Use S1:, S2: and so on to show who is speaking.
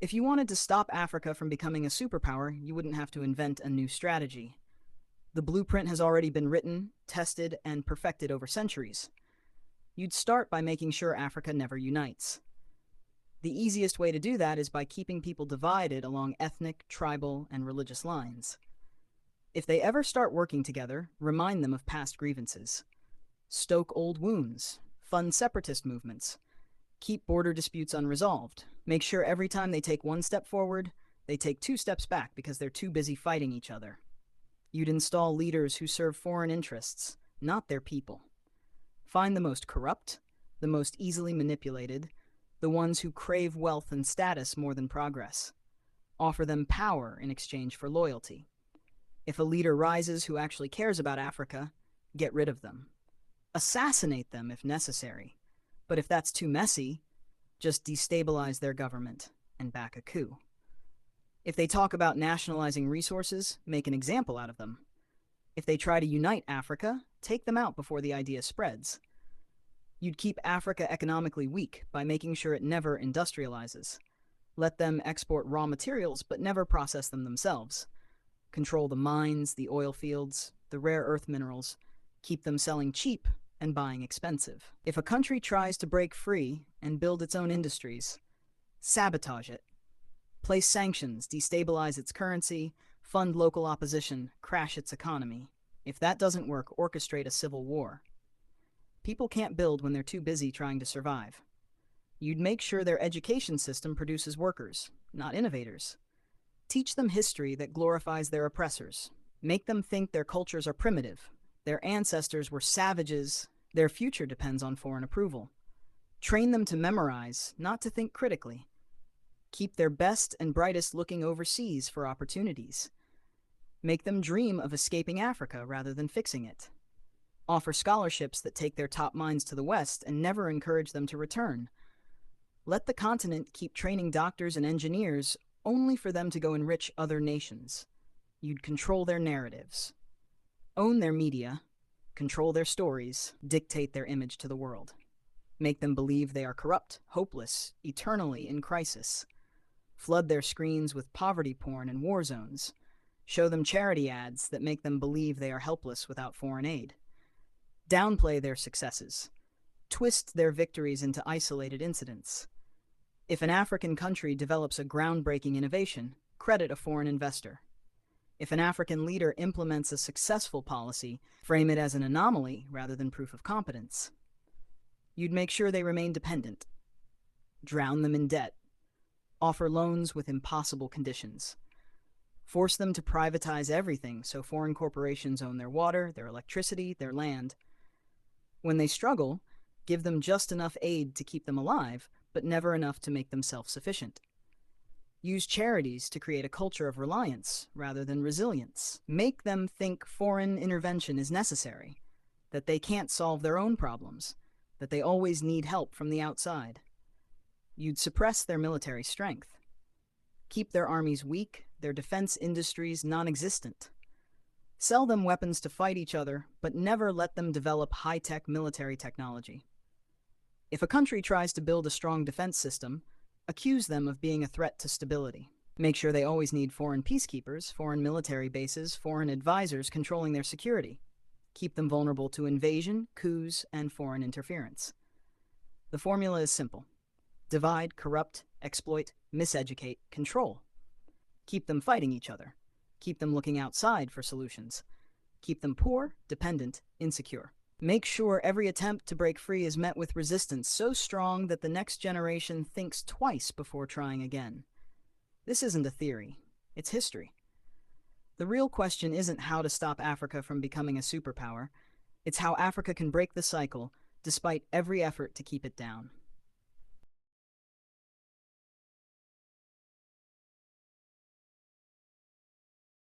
S1: If you wanted to stop Africa from becoming a superpower, you wouldn't have to invent a new strategy. The blueprint has already been written, tested, and perfected over centuries. You'd start by making sure Africa never unites. The easiest way to do that is by keeping people divided along ethnic, tribal, and religious lines. If they ever start working together, remind them of past grievances. Stoke old wounds, fund separatist movements, keep border disputes unresolved. Make sure every time they take one step forward, they take two steps back because they're too busy fighting each other. You'd install leaders who serve foreign interests, not their people. Find the most corrupt, the most easily manipulated, the ones who crave wealth and status more than progress. Offer them power in exchange for loyalty. If a leader rises who actually cares about Africa, get rid of them. Assassinate them if necessary. But if that's too messy, just destabilize their government and back a coup. If they talk about nationalizing resources, make an example out of them. If they try to unite Africa, take them out before the idea spreads. You'd keep Africa economically weak by making sure it never industrializes. Let them export raw materials but never process them themselves. Control the mines, the oil fields, the rare earth minerals. Keep them selling cheap and buying expensive. If a country tries to break free and build its own industries, sabotage it. Place sanctions, destabilize its currency, fund local opposition, crash its economy. If that doesn't work, orchestrate a civil war. People can't build when they're too busy trying to survive. You'd make sure their education system produces workers, not innovators. Teach them history that glorifies their oppressors. Make them think their cultures are primitive. Their ancestors were savages. Their future depends on foreign approval. Train them to memorize, not to think critically. Keep their best and brightest looking overseas for opportunities. Make them dream of escaping Africa rather than fixing it. Offer scholarships that take their top minds to the West and never encourage them to return. Let the continent keep training doctors and engineers only for them to go enrich other nations. You'd control their narratives. Own their media, control their stories, dictate their image to the world. Make them believe they are corrupt, hopeless, eternally in crisis. Flood their screens with poverty porn and war zones. Show them charity ads that make them believe they are helpless without foreign aid. Downplay their successes. Twist their victories into isolated incidents. If an African country develops a groundbreaking innovation, credit a foreign investor. If an African leader implements a successful policy, frame it as an anomaly rather than proof of competence. You'd make sure they remain dependent. Drown them in debt. Offer loans with impossible conditions. Force them to privatize everything so foreign corporations own their water, their electricity, their land. When they struggle, give them just enough aid to keep them alive, but never enough to make them self-sufficient. Use charities to create a culture of reliance rather than resilience. Make them think foreign intervention is necessary, that they can't solve their own problems, that they always need help from the outside. You'd suppress their military strength. Keep their armies weak, their defense industries non-existent. Sell them weapons to fight each other, but never let them develop high-tech military technology. If a country tries to build a strong defense system, accuse them of being a threat to stability. Make sure they always need foreign peacekeepers, foreign military bases, foreign advisors controlling their security. Keep them vulnerable to invasion, coups, and foreign interference. The formula is simple. Divide, corrupt, exploit, miseducate, control. Keep them fighting each other. Keep them looking outside for solutions. Keep them poor, dependent, insecure. Make sure every attempt to break free is met with resistance so strong that the next generation thinks twice before trying again. This isn't a theory, it's history. The real question isn't how to stop Africa from becoming a superpower, it's how Africa can break the cycle despite every effort to keep it down.